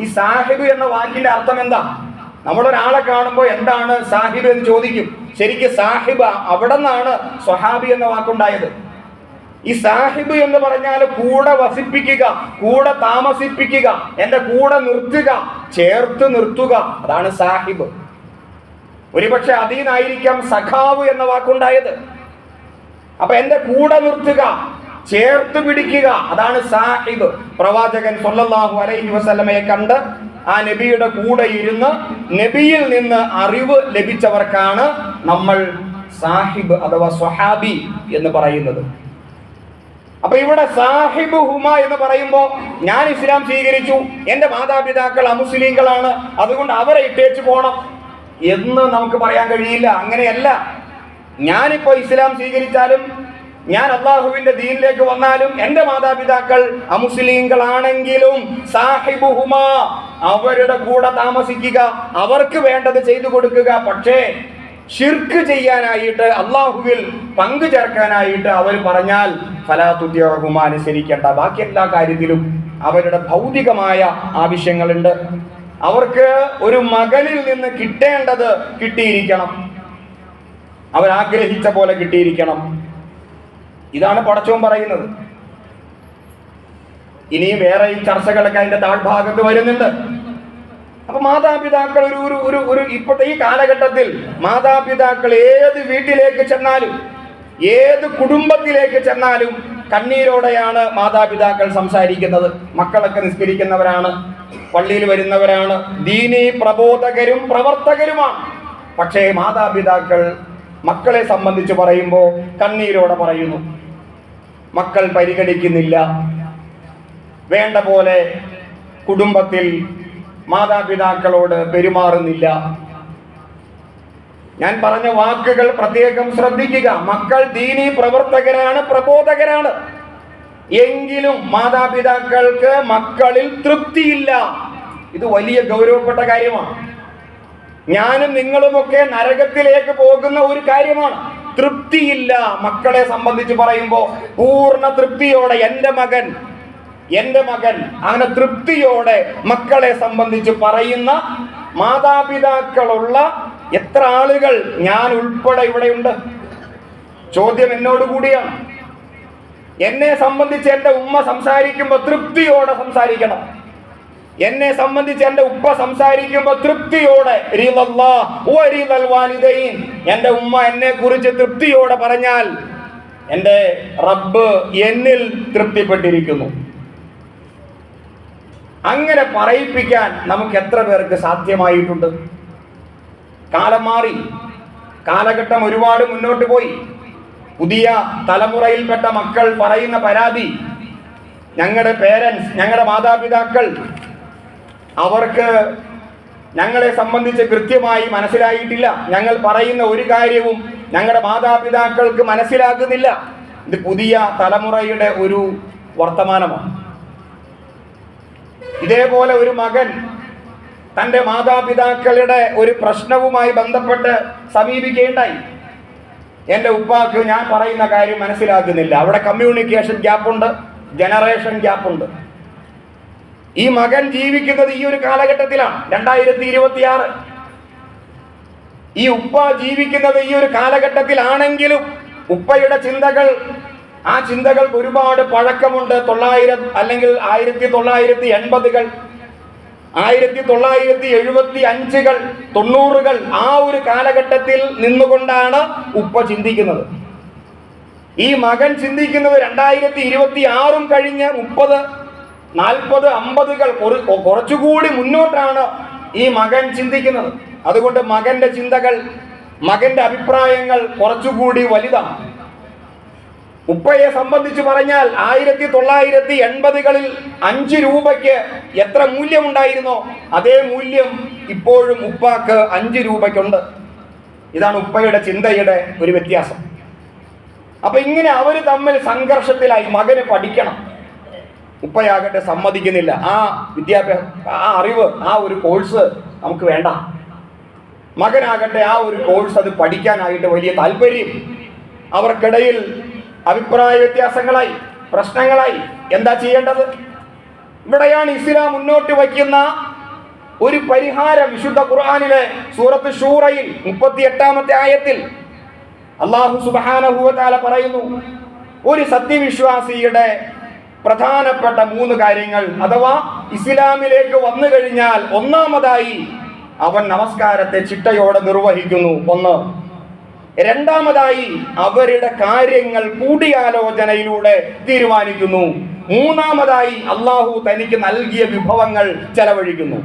ഈ സാഹിബ് എന്ന വാക്കിന്റെ അർത്ഥം എന്താ? നമ്മളൊരാളെ കാണുമ്പോൾ എന്താണ് സാഹിബ് എന്ന് ചോദിക്കും. ശരിക്കും സാഹിബ് അവിടെ നിന്നാണ് സ്വഹാബി എന്ന വാക്കുണ്ടായത്. ഈ സാഹിബ് എന്ന് പറഞ്ഞാൽ കൂടെ വസിപ്പിക്കുക, കൂടെ താമസിപ്പിക്കുക, എന്റെ കൂടെ നിർത്തുക, ചേർത്ത് നിർത്തുക, അതാണ് സാഹിബ്. ഒരുപക്ഷെ അതീനായിരിക്കാം സഖാവ് എന്ന വാക്കുണ്ടായത്. അപ്പൊ എന്റെ കൂടെ നിർത്തുക, ചേർത്ത് പിടിക്കുക, അതാണ് സാഹിബ്. പ്രവാചകൻ സല്ലല്ലാഹു അലൈഹി വസല്ലമയെ കണ്ട് ആ നബിയുടെ കൂടെ ഇരുന്ന് നബിയിൽ നിന്ന് അറിവ് ലഭിച്ചവർക്കാണ് നമ്മൾ സാഹിബ് അഥവാ സ്വഹാബി എന്ന് പറയുന്നത്. അപ്പൊ ഇവിടെ സാഹിബ് ഹുമ എന്ന് പറയുമ്പോ ഞാൻ ഇസ്ലാം സ്വീകരിച്ചു, എന്റെ മാതാപിതാക്കൾ അമുസ്ലിങ്ങളാണ്, അതുകൊണ്ട് അവരെ ഇട്ടേച്ചു പോണം എന്ന് നമുക്ക് പറയാൻ കഴിയില്ല. അങ്ങനെയല്ല. ഞാനിപ്പോ ഇസ്ലാം സ്വീകരിച്ചാലും ഞാൻ അള്ളാഹുവിന്റെ ദീനിലേക്ക് വന്നാലും എന്റെ മാതാപിതാക്കൾ അമുസ്ലിങ്ങളാണെങ്കിലും സാഹിബുഹുമാ, അവരുടെ കൂടെ താമസിക്കുക, അവർക്ക് വേണ്ടത് ചെയ്തു കൊടുക്കുക. പക്ഷേ ഷിർക്ക് ചെയ്യാനായിട്ട്, അള്ളാഹുവിൽ പങ്കു ചേർക്കാനായിട്ട് അവർ പറഞ്ഞാൽ ഫലാ തുതിഉഹുമാ, അനുസരിക്കേണ്ട. ബാക്കി എല്ലാ കാര്യത്തിലും അവരുടെ ഭൗതികമായ ആവശ്യങ്ങളുണ്ട്. അവർക്ക് ഒരു മകനിൽ നിന്ന് കിട്ടേണ്ടത് കിട്ടിയിരിക്കണം, അവരാഗ്രഹിച്ച പോലെ കിട്ടിയിരിക്കണം. ഇതാണ് പടച്ചോൻ പറയുന്നത്. ഇനിയും വേറെ ഈ ചർച്ചകളൊക്കെ അതിന്റെ താഴ്ഭാഗത്ത് വരുന്നുണ്ട്. അപ്പൊ മാതാപിതാക്കൾ ഒരു ഇപ്പോഴത്തെ ഈ കാലഘട്ടത്തിൽ മാതാപിതാക്കൾ ഏത് വീട്ടിലേക്ക് ചെന്നാലും, ഏത് കുടുംബത്തിലേക്ക് ചെന്നാലും കണ്ണീരോടെയാണ് മാതാപിതാക്കൾ സംസാരിക്കുന്നത്. മക്കളൊക്കെ നിസ്കരിക്കുന്നവരാണ്, പള്ളിയിൽ വരുന്നവരാണ്, ദീനീ പ്രബോധകരും പ്രവർത്തകരുമാണ്. പക്ഷേ മാതാപിതാക്കൾ മക്കളെ സംബന്ധിച്ച് പറയുമ്പോൾ കണ്ണീരോടെ പറയുന്നു. മക്കൾ പരിഗണിക്കുന്നില്ല, വേണ്ട പോലെ കുടുംബത്തിൽ മാതാപിതാക്കളോട് പെരുമാറുന്നില്ല. ഞാൻ പറഞ്ഞ വാക്കുകൾ പ്രത്യേകം ശ്രദ്ധിക്കുക. മക്കൾ ദീനീ പ്രവർത്തകരാണ്, പ്രബോധകരാണ്. എങ്കിലും മാതാപിതാക്കൾക്ക് മക്കളിൽ തൃപ്തിയില്ല. ഇത് വലിയ ഗൗരവപ്പെട്ട കാര്യമാണ്. ഞാനും നിങ്ങളുമൊക്കെ നരകത്തിലേക്ക് പോകുന്ന ഒരു കാര്യമാണ്. തൃപ്തിയില്ല മക്കളെ സംബന്ധിച്ച് പറയുമ്പോൾ, പൂർണ്ണ തൃപ്തിയോടെ എൻ്റെ മകൻ അങ്ങനെ തൃപ്തിയോടെ മക്കളെ സംബന്ധിച്ച് പറയുന്ന മാതാപിതാക്കളുള്ള എത്ര ആളുകൾ, ഞാൻ ഉൾപ്പെടെ ഇവിടെയുണ്ട്. ചോദ്യം എന്നോട് കൂടിയാണ്. എന്നെ സംബന്ധിച്ച് എൻ്റെ ഉമ്മ സംസാരിക്കുമ്പോൾ തൃപ്തിയോടെ സംസാരിക്കണം. എന്നെ സംബന്ധിച്ച് എൻ്റെ ഉപ്പ സംസാരിക്കുമ്പോൾ തൃപ്തിയോടെ, എൻ്റെ ഉമ്മ എന്നെ കുറിച്ച് തൃപ്തിയോടെ പറഞ്ഞാൽ എൻ്റെ റബ്ബ് എന്നിൽ തൃപ്തിപ്പെട്ടിരിക്കുന്നു. അങ്ങനെ പറയിപ്പിക്കാൻ നമുക്ക് എത്ര പേർക്ക് സാധ്യമായിട്ടുണ്ട്? കാലം മാറി, കാലഘട്ടം ഒരുപാട് മുന്നോട്ട് പോയി. പുതിയ തലമുറയിൽപ്പെട്ട മക്കൾ പറയുന്ന പരാതി, ഞങ്ങളുടെ പേരൻസ്, ഞങ്ങളുടെ മാതാപിതാക്കൾ, അവർക്ക് ഞങ്ങളെ സംബന്ധിച്ച് കൃത്യമായി മനസ്സിലായിട്ടില്ല. ഞങ്ങൾ പറയുന്ന ഒരു കാര്യവും ഞങ്ങളുടെ മാതാപിതാക്കൾക്ക് മനസ്സിലാക്കുന്നില്ല. ഇത് പുതിയ തലമുറയുടെ ഒരു വർത്തമാനമാണ്. ഇതേപോലെ ഒരു മകൻ തൻ്റെ മാതാപിതാക്കളുടെ ഒരു പ്രശ്നവുമായി ബന്ധപ്പെട്ട് സമീപിക്കുകയുണ്ടായി. എൻ്റെ ഉപ്പാക്ക് ഞാൻ പറയുന്ന കാര്യം മനസ്സിലാക്കുന്നില്ല. അവിടെ കമ്മ്യൂണിക്കേഷൻ ഗ്യാപ്പുണ്ട്, ജനറേഷൻ ഗ്യാപ്പുണ്ട്. ഈ മകൻ ജീവിക്കുന്നത് ഈ ഒരു കാലഘട്ടത്തിലാണ്, 2026. ഈ ഉപ്പ ജീവിക്കുന്നത് ഈ ഒരു കാലഘട്ടത്തിലാണെങ്കിലും ഉപ്പയുടെ ചിന്തകൾ, ആ ചിന്തകൾക്ക് ഒരുപാട് പഴക്കമുണ്ട്. 900 അല്ലെങ്കിൽ 1980-കൾ, 1975-കൾ, 90-കൾ, ആ ഒരു കാലഘട്ടത്തിൽ നിന്നുകൊണ്ടാണ് ഉപ്പ ചിന്തിക്കുന്നത്. ഈ മകൻ ചിന്തിക്കുന്നത് 2026 കഴിഞ്ഞ് 30, 40, 50-കൾ, കുറച്ചുകൂടി മുന്നോട്ടാണ് ഈ മകൻ ചിന്തിക്കുന്നത്. അതുകൊണ്ട് മകന്റെ ചിന്തകൾ, മകന്റെ അഭിപ്രായങ്ങൾ കുറച്ചുകൂടി വലുതാണ്. ഉപ്പയെ സംബന്ധിച്ച് പറഞ്ഞാൽ 1980-കളിൽ 5 രൂപയ്ക്ക് എത്ര മൂല്യമുണ്ടായിരുന്നോ അതേ മൂല്യം ഇപ്പോഴും ഉപ്പാക്ക് 5 രൂപയ്ക്കുണ്ട്. ഇതാണ് ഉപ്പയുടെ ചിന്തയുടെ ഒരു വ്യത്യാസം. അപ്പൊ ഇങ്ങനെ അവർ തമ്മിൽ സംഘർഷത്തിലായി. മകന് പഠിക്കണം, ഉപ്പയാകട്ടെ സമ്മതിക്കുന്നില്ല. ആ വിദ്യാഭ്യാസം, ആ അറിവ്, ആ ഒരു കോഴ്സ് നമുക്ക് വേണ്ട. മകനാകട്ടെ ആ ഒരു കോഴ്സ് അത് പഠിക്കാനായിട്ട് വലിയ താല്പര്യം. അവർക്കിടയിൽ അഭിപ്രായ വ്യത്യാസങ്ങളായി, പ്രശ്നങ്ങളായി. എന്താ ചെയ്യേണ്ടത്? ഇവിടെയാണ് ഇസ്ലാം മുന്നോട്ട് വയ്ക്കുന്ന ഒരു പരിഹാരം. വിശുദ്ധ ഖുർആനിലെ സൂറത്ത് ശൂറയിൽ 38-ാമത്തെ ആയത്തിൽ അല്ലാഹു സുബ്ഹാനഹു വ തആല പറയുന്നു, ഒരു സത്യവിശ്വാസിയുടെ പ്രധാനപ്പെട്ട 3 കാര്യങ്ങൾ, അഥവാ ഇസ്ലാമിലേക്ക് വന്നു കഴിഞ്ഞാൽ ഒന്നാമതായി അവൻ നമസ്കാരത്തെ ചിട്ടയോടെ നിർവഹിക്കുന്നു. 1. രണ്ടാമതായി അവരുടെ കാര്യങ്ങൾ കൂടിയാലോചനയിലൂടെ തീരുമാനിക്കുന്നു. 3-ാമതായി അള്ളാഹു തനിക്ക് നൽകിയ വിഭവങ്ങൾ ചെലവഴിക്കുന്നു.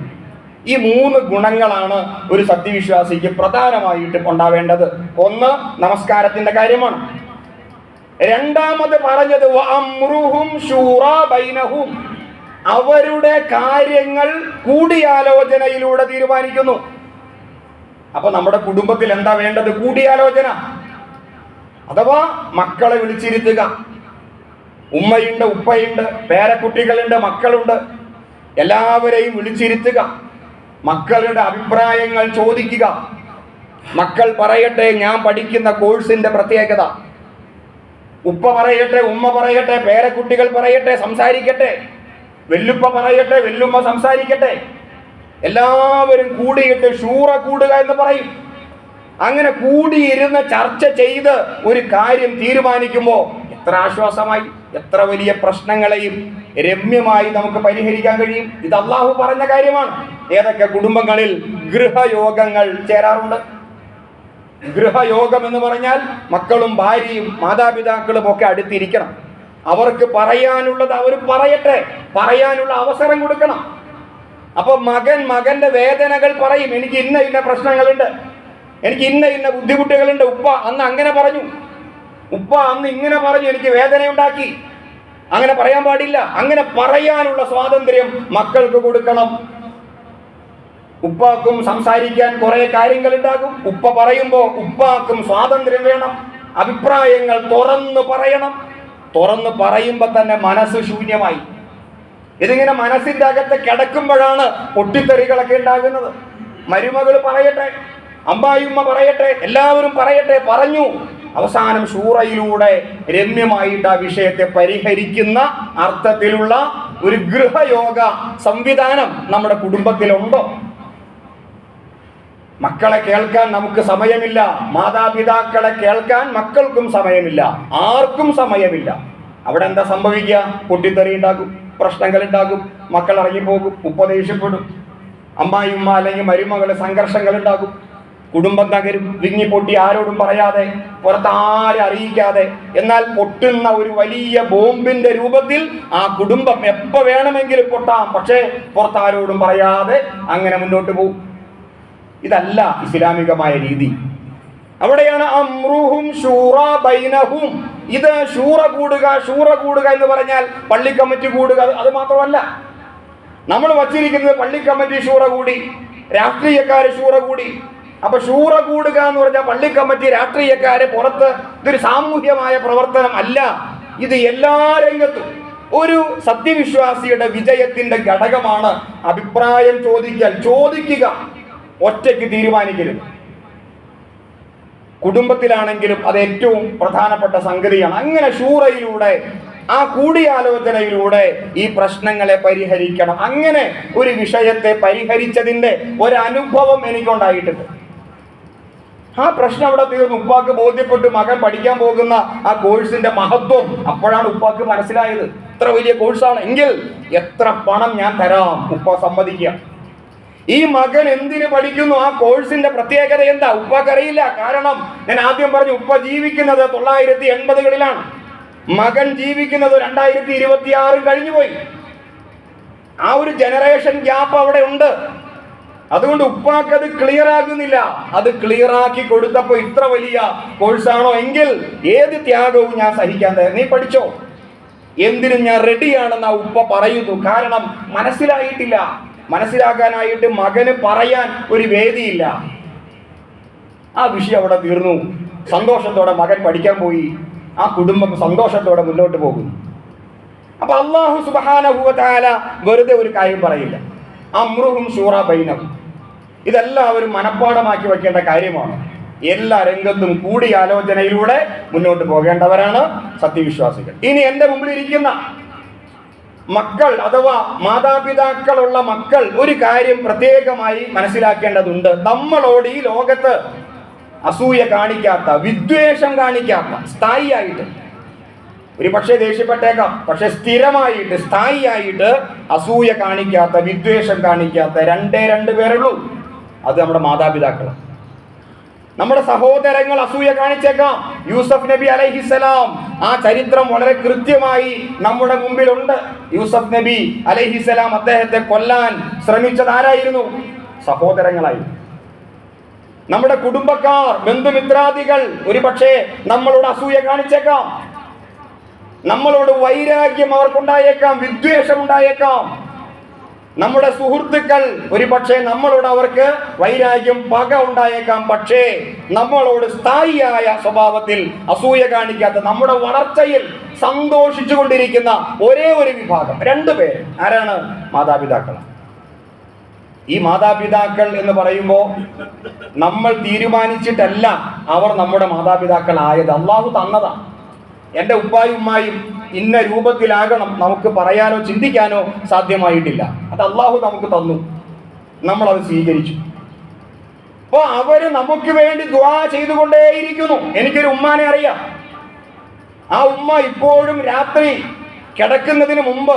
ഈ 3 ഗുണങ്ങളാണ് ഒരു സത്യവിശ്വാസിക്ക് പ്രധാനമായിട്ട് ഉണ്ടാവേണ്ടത്. 1 നമസ്കാരത്തിന്റെ കാര്യമാണ്. രണ്ടാമത് പറഞ്ഞത് വഅംറുഹും ശൂറാ ബൈനഹും, അവരുടെ കാര്യങ്ങൾ കൂടിയാലോചനയിലൂടെ തീരുമാനിക്കുന്നു. അപ്പൊ നമ്മുടെ കുടുംബത്തിൽ എന്താ വേണ്ടത്? കൂടിയാലോചന. അഥവാ മക്കളെ വിളിച്ചിരുത്തുക. ഉമ്മയുണ്ട്, ഉപ്പയുണ്ട്, പേരക്കുട്ടികളുണ്ട്, മക്കളുണ്ട്, എല്ലാവരെയും വിളിച്ചിരുത്തുക. മക്കളുടെ അഭിപ്രായങ്ങൾ ചോദിക്കുക. മക്കൾ പറയട്ടെ ഞാൻ പഠിക്കുന്ന കോഴ്സിന്റെ പ്രത്യേകത. ഉപ്പ പറയട്ടെ, ഉമ്മ പറയട്ടെ, പേരക്കുട്ടികൾ പറയട്ടെ, സംസാരിക്കട്ടെ. വെല്ലുപ്പ പറയട്ടെ, വെല്ലുമ്മ സംസാരിക്കട്ടെ. എല്ലാവരും കൂടിയിട്ട് ഷൂറ കൂടുക എന്ന് പറയും. അങ്ങനെ കൂടിയിരുന്ന് ചർച്ച ചെയ്ത് ഒരു കാര്യം തീരുമാനിക്കുമ്പോൾ എത്ര ആശ്വാസമായി, എത്ര വലിയ പ്രശ്നങ്ങളെയും രമ്യമായി നമുക്ക് പരിഹരിക്കാൻ കഴിയും. ഇത് അള്ളാഹു പറഞ്ഞ കാര്യമാണ്. ഏതൊക്കെ കുടുംബങ്ങളിൽ ഗൃഹയോഗങ്ങൾ ചേരാറുണ്ട്? ഗൃഹയോഗം എന്ന് പറഞ്ഞാൽ മക്കളും ഭാര്യയും മാതാപിതാക്കളും ഒക്കെ അടുത്തിരിക്കണം. അവർക്ക് പറയാനുള്ളത് അവർ പറയട്ടെ, പറയാനുള്ള അവസരം കൊടുക്കണം. അപ്പൊ മകന്റെ വേദനകൾ പറയും. എനിക്ക് ഇന്ന ഇന്ന പ്രശ്നങ്ങളുണ്ട്, എനിക്ക് ഇന്ന ഇന്ന ബുദ്ധിമുട്ടുകളുണ്ട്. ഉപ്പ അന്ന് അങ്ങനെ പറഞ്ഞു, ഉപ്പ അന്ന് ഇങ്ങനെ പറഞ്ഞു, എനിക്ക് വേദനയുണ്ടാക്കി. അങ്ങനെ പറയാൻ പാടില്ല. അങ്ങനെ പറയാനുള്ള സ്വാതന്ത്ര്യം മക്കൾക്ക് കൊടുക്കണം. ഉപ്പാക്കും സംസാരിക്കാൻ കുറെ കാര്യങ്ങൾ ഉണ്ടാകും. ഉപ്പ പറയുമ്പോൾ ഉപ്പാക്കും സ്വാതന്ത്ര്യം വേണം. അഭിപ്രായങ്ങൾ തുറന്നു പറയണം. തുറന്നു പറയുമ്പോൾ തന്നെ മനസ്സ് ശൂന്യമായി. ഇതിങ്ങനെ മനസ്സിന്റെ അകത്ത് കിടക്കുമ്പോഴാണ് പൊട്ടിത്തെറികളൊക്കെ ഉണ്ടാകുന്നത്. മരുമകൾ പറയട്ടെ, അമ്മായിയമ്മ പറയട്ടെ, എല്ലാവരും പറയട്ടെ. പറഞ്ഞു അവസാനം ഷൂറയിലൂടെ രമ്യമായിട്ട് ആ വിഷയത്തെ പരിഹരിക്കുന്ന അർത്ഥത്തിലുള്ള ഒരു ഗൃഹയോഗ സംവിധാനം നമ്മുടെ കുടുംബത്തിലുണ്ടോ? മക്കളെ കേൾക്കാൻ നമുക്ക് സമയമില്ല. മാതാപിതാക്കളെ കേൾക്കാൻ മക്കൾക്കും സമയമില്ല, ആർക്കും സമയമില്ല. അവിടെ എന്താ സംഭവിക്കുക? പൊട്ടിത്തെറി ഉണ്ടാകും, പ്രശ്നങ്ങൾ ഉണ്ടാകും, മക്കൾ ഇറങ്ങിപ്പോകും, ഉപ്പ ദേഷ്യപ്പെടും, അമ്മായിമ്മ അല്ലെങ്കിൽ മരുമകള് സംഘർഷങ്ങൾ ഉണ്ടാകും, കുടുംബം തകരും, വിങ്ങിപ്പൊട്ടി ആരോടും പറയാതെ, പുറത്താരെ അറിയിക്കാതെ. എന്നാൽ പൊട്ടുന്ന ഒരു വലിയ ബോംബിന്റെ രൂപത്തിൽ ആ കുടുംബം എപ്പോ വേണമെങ്കിലും പൊട്ടാം, പക്ഷേ പുറത്താരോടും പറയാതെ അങ്ങനെ മുന്നോട്ട് പോകും. ഇതല്ല ഇസ്ലാമികമായ രീതി. അവിടെയാണ് അംറുഹും ശൂറാ ബൈനഹും. ഇത് ഷൂറ കൂടുക എന്ന് പറഞ്ഞാൽ പള്ളി കമ്മിറ്റി കൂടുക, അത് മാത്രമല്ല. നമ്മൾ വച്ചിരിക്കുന്നത് പള്ളി കമ്മിറ്റി ഷൂറ കൂടി, രാഷ്ട്രീയക്കാര് ഷൂറ കൂടി. അപ്പൊ ഷൂറ കൂടുക എന്ന് പറഞ്ഞാൽ പള്ളി കമ്മിറ്റി, രാഷ്ട്രീയക്കാരെ പുറത്ത്, ഇതൊരു സാമൂഹ്യമായ പ്രവർത്തനം അല്ല. ഇത് എല്ലാ രംഗത്തും ഒരു സത്യവിശ്വാസിയുടെ വിജയത്തിന്റെ ഘടകമാണ് അഭിപ്രായം ചോദിക്കുക, ഒറ്റയ്ക്ക് തീരുമാനിക്കരുത്. കുടുംബത്തിലാണെങ്കിലും അത് ഏറ്റവും പ്രധാനപ്പെട്ട സംഗതിയാണ്. അങ്ങനെ ഷൂറയിലൂടെ, ആ കൂടിയാലോചനയിലൂടെ ഈ പ്രശ്നങ്ങളെ പരിഹരിക്കണം. അങ്ങനെ ഒരു വിഷയത്തെ പരിഹരിച്ചതിന്റെ ഒരനുഭവം എനിക്കുണ്ടായിട്ടുണ്ട്. ആ പ്രശ്നം അവിടെ തീർന്നു. ഉപ്പാക്ക് ബോധ്യപ്പെട്ടു മകൻ പഠിക്കാൻ പോകുന്ന ആ കോഴ്സിന്റെ മഹത്വം. അപ്പോഴാണ് ഉപ്പാക്ക് മനസ്സിലായത് ഇത്ര വലിയ കോഴ്സാണ് എങ്കിൽ എത്ര പണം ഞാൻ തരാം. ഉപ്പ സമ്മതിക്കുക. ഈ മകൻ എന്തിനു പഠിക്കുന്നു, ആ കോഴ്സിന്റെ പ്രത്യേകത എന്താ, ഉപ്പക്കറിയില്ല. കാരണം ഞാൻ ആദ്യം പറഞ്ഞു, ഉപ്പ ജീവിക്കുന്നത് 1980-കളിലാണ്, മകൻ ജീവിക്കുന്നത് 2026 കഴിഞ്ഞുപോയി. ആ ഒരു ജനറേഷൻ ഗ്യാപ്പ് അവിടെ ഉണ്ട്. അതുകൊണ്ട് ഉപ്പാക്ക് അത് ക്ലിയർ ആകുന്നില്ല. അത് ക്ലിയർ ആക്കി കൊടുത്തപ്പോ ഇത്ര വലിയ കോഴ്സാണോ എങ്കിൽ ഏത് ത്യാഗവും ഞാൻ സഹിക്കാൻ തയ്യാറാണ്, നീ പഠിച്ചോ, എന്തിനും ഞാൻ റെഡിയാണെന്ന് ആ ഉപ്പ പറയുന്നു. കാരണം മനസ്സിലായിട്ടില്ല. മനസ്സിലാക്കാനായിട്ട് മകന് പറയാൻ ഒരു വേദിയില്ല. ആ വിഷയം അവിടെ തീർന്നു. സന്തോഷത്തോടെ മകൻ പഠിക്കാൻ പോയി. ആ കുടുംബം സന്തോഷത്തോടെ മുന്നോട്ട് പോകുന്നു. അപ്പൊ അല്ലാഹു സുബ്ഹാനഹു വ തആല വെറുതെ ഒരു കാര്യം പറയില്ല. അംറുഹും ശൂറാ ബൈനഹും. ഇതെല്ലാവരും മനഃപ്പാഠമാക്കി വയ്ക്കേണ്ട കാര്യമാണ്. എല്ലാ രംഗത്തും കൂടിയാലോചനയിലൂടെ മുന്നോട്ട് പോകേണ്ടവരാണ് സത്യവിശ്വാസികൾ. ഇനി എന്റെ മുമ്പിൽ ഇരിക്കുന്ന മക്കൾ അഥവാ മാതാപിതാക്കളുള്ള മക്കൾ ഒരു കാര്യം പ്രത്യേകമായി മനസ്സിലാക്കേണ്ടതുണ്ട്. നമ്മളോട് ഈ ലോകത്ത് അസൂയ കാണിക്കാത്ത, വിദ്വേഷം കാണിക്കാത്ത, സ്ഥായിയായിട്ട്, ഒരു പക്ഷേ ദേഷ്യപ്പെട്ടേക്കാം, പക്ഷെ സ്ഥിരമായിട്ട് സ്ഥായിയായിട്ട് അസൂയ കാണിക്കാത്ത, വിദ്വേഷം കാണിക്കാത്ത രണ്ട് പേരുള്ളൂ. അത് നമ്മുടെ മാതാപിതാക്കളാണ്. നമ്മുടെ സഹോദരങ്ങൾ അസൂയ കാണിച്ചേക്കാം. യൂസഫ് നബി അലൈഹിസ്സലാം, ആ ചരിത്രം വളരെ കൃത്യമായി നമ്മുടെ മുമ്പിലുണ്ട്. യൂസഫ് നബി അലൈഹിസ്സലാം അദ്ദേഹത്തെ കൊല്ലാൻ ശ്രമിച്ചത് ആരായിരുന്നു? സഹോദരങ്ങളായിരുന്നു. നമ്മുടെ കുടുംബക്കാർ, ബന്ധുമിത്രാദികൾ ഒരു പക്ഷേ നമ്മളോട് അസൂയ കാണിച്ചേക്കാം, നമ്മളോട് വൈരാഗ്യം അവർക്കുണ്ടായേക്കാം, വിദ്വേഷം ഉണ്ടായേക്കാം. നമ്മുടെ സുഹൃത്തുക്കൾ ഒരു പക്ഷേ നമ്മളോട് അവർക്ക് വൈരാഗ്യം, പക ഉണ്ടായേക്കാം. പക്ഷേ നമ്മളോട് സ്ഥായിയായ സ്വഭാവത്തിൽ അസൂയ കാണിക്കാത്ത, നമ്മുടെ വളർച്ചയിൽ സന്തോഷിച്ചു കൊണ്ടിരിക്കുന്ന ഒരേ ഒരു വിഭാഗം, 2 പേര് ആരാണ്? മാതാപിതാക്കളാണ്. ഈ മാതാപിതാക്കൾ എന്ന് പറയുമ്പോൾ നമ്മൾ തീരുമാനിച്ചിട്ടല്ല അവർ നമ്മുടെ മാതാപിതാക്കളായത്, അള്ളാഹു തന്നതാണ്. എൻ്റെ ഉപ്പായും ഉമ്മായും ഇന്ന രൂപത്തിലാകണം നമുക്ക് പറയാനോ ചിന്തിക്കാനോ സാധ്യമായിട്ടില്ല. അത് അള്ളാഹു നമുക്ക് തന്നു, നമ്മളത് സ്വീകരിച്ചു. അപ്പോൾ അവര് നമുക്ക് വേണ്ടി ദുആ ചെയ്തുകൊണ്ടേയിരിക്കുന്നു. എനിക്കൊരു ഉമ്മാനെ അറിയാം. ആ ഉമ്മ ഇപ്പോഴും രാത്രി കിടക്കുന്നതിന് മുമ്പ്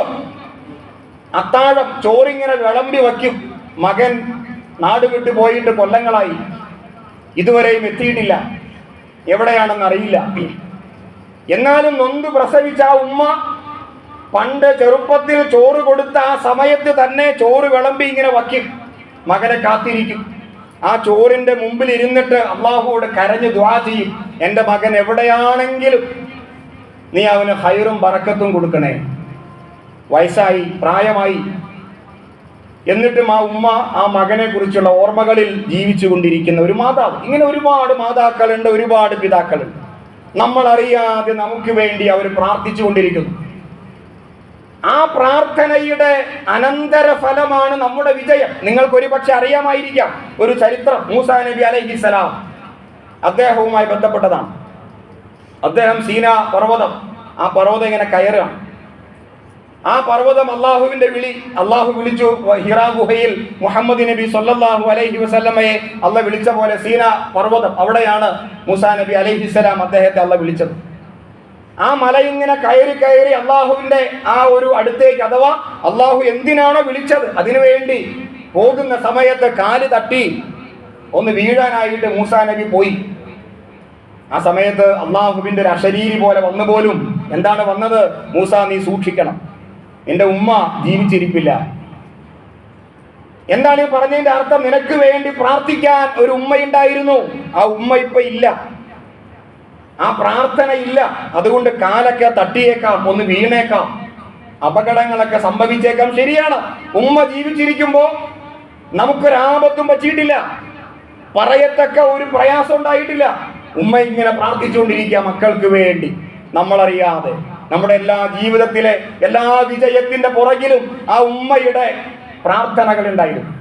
അത്താഴം ചോറിങ്ങനെ വിളമ്പി വയ്ക്കും. മകൻ നാട് വിട്ടു പോയിട്ട് കൊല്ലങ്ങളായി, ഇതുവരെയും എത്തിയിട്ടില്ല, എവിടെയാണെന്ന് അറിയില്ല. എന്നാലും നൊന്ത് പ്രസവിച്ച ആ ഉമ്മ പണ്ട് ചെറുപ്പത്തിൽ ചോറ് കൊടുത്ത ആ സമയത്ത് തന്നെ ചോറ് വിളമ്പി ഇങ്ങനെ വയ്ക്കും, മകനെ കാത്തിരിക്കും. ആ ചോറിന്റെ മുമ്പിൽ ഇരുന്നിട്ട് അള്ളാഹുവോട് കരഞ്ഞ് ദുആ ചെയ്യും, എൻ്റെ മകൻ എവിടെയാണെങ്കിലും നീ അവന് ഹൈറും ബറക്കത്തും കൊടുക്കണേ. വയസ്സായി, പ്രായമായി, എന്നിട്ടും ആ ഉമ്മ ആ മകനെ കുറിച്ചുള്ള ഓർമ്മകളിൽ ജീവിച്ചു കൊണ്ടിരിക്കുന്ന ഒരു മാതാവ്. ഇങ്ങനെ ഒരുപാട് മാതാക്കളുണ്ട്, ഒരുപാട് പിതാക്കളുണ്ട്. നമ്മൾ അറിയാതെ നമുക്ക് വേണ്ടി അവർ പ്രാർത്ഥിച്ചു കൊണ്ടിരിക്കുന്നു. ആ പ്രാർത്ഥനയുടെ അനന്തര ഫലമാണ് നമ്മുടെ വിജയം. നിങ്ങൾക്ക് ഒരുപക്ഷെ അറിയാമായിരിക്കാം ഒരു ചരിത്രം. മൂസാ നബി അലൈഹിസ്സലാം, അദ്ദേഹവുമായി ബന്ധപ്പെട്ടതാണ്. അദ്ദേഹം സീനാ പർവ്വതം, ആ പർവ്വതം ഇങ്ങനെ കയറുകയാണ്. ആ പർവ്വതം അള്ളാഹുവിന്റെ വിളി, അള്ളാഹു വിളിച്ചു. ഹിറാ ഗുഹയിൽ മുഹമ്മദ് നബി സല്ലല്ലാഹു അലൈഹി വസല്ലമയെ അള്ളാഹ് വിളിച്ച പോലെ സീനാ പർവ്വതം, അവിടെയാണ് മൂസാ നബി അലൈഹിസ്സലാം അദ്ദേഹത്തെ അള്ളാഹ് വിളിച്ചത്. ആ മല ഇങ്ങനെ കയറി കയറി അള്ളാഹുവിന്റെ ആ ഒരു അടുത്തേക്ക്, അഥവാ അള്ളാഹു എന്തിനാണോ വിളിച്ചത് അതിനുവേണ്ടി പോകുന്ന സമയത്ത് കാല് തട്ടി ഒന്ന് വീഴാനായിട്ട് മൂസാ നബി പോയി. ആ സമയത്ത് അള്ളാഹുവിന്റെ ഒരു അശരീരി പോലെ വന്നു പോലും. എന്താണ് വന്നത്? മൂസ, നീ സൂക്ഷിക്കണം, എൻ്റെ ഉമ്മ ജീവിച്ചിരിപ്പില്ല. എന്താണ് ഈ പറഞ്ഞതിന്റെ അർത്ഥം? നിനക്ക് വേണ്ടി പ്രാർത്ഥിക്കാൻ ഒരു ഉമ്മയുണ്ടായിരുന്നു, ആ ഉമ്മ ഇപ്പൊ ഇല്ല, ആ പ്രാർത്ഥന ഇല്ല. അതുകൊണ്ട് കാലൊക്കെ തട്ടിയേക്കാം, ഒന്ന് വീണേക്കാം, അപകടങ്ങളൊക്കെ സംഭവിച്ചേക്കാം. ശരിയാണ്, ഉമ്മ ജീവിച്ചിരിക്കുമ്പോ നമുക്കൊരാപത്തും പറ്റിയിട്ടില്ല, പറയത്തക്ക ഒരു പ്രയാസം ഉണ്ടായിട്ടില്ല. ഉമ്മ ഇങ്ങനെ പ്രാർത്ഥിച്ചുകൊണ്ടിരിക്കുക മക്കൾക്ക് വേണ്ടി, നമ്മളറിയാതെ. നമ്മുടെ എല്ലാ ജീവിതത്തിലെ എല്ലാ വിജയത്തിന്റെ പുറകിലും ആ ഉമ്മയുടെ പ്രാർത്ഥനകൾ ഉണ്ടായിരുന്നു.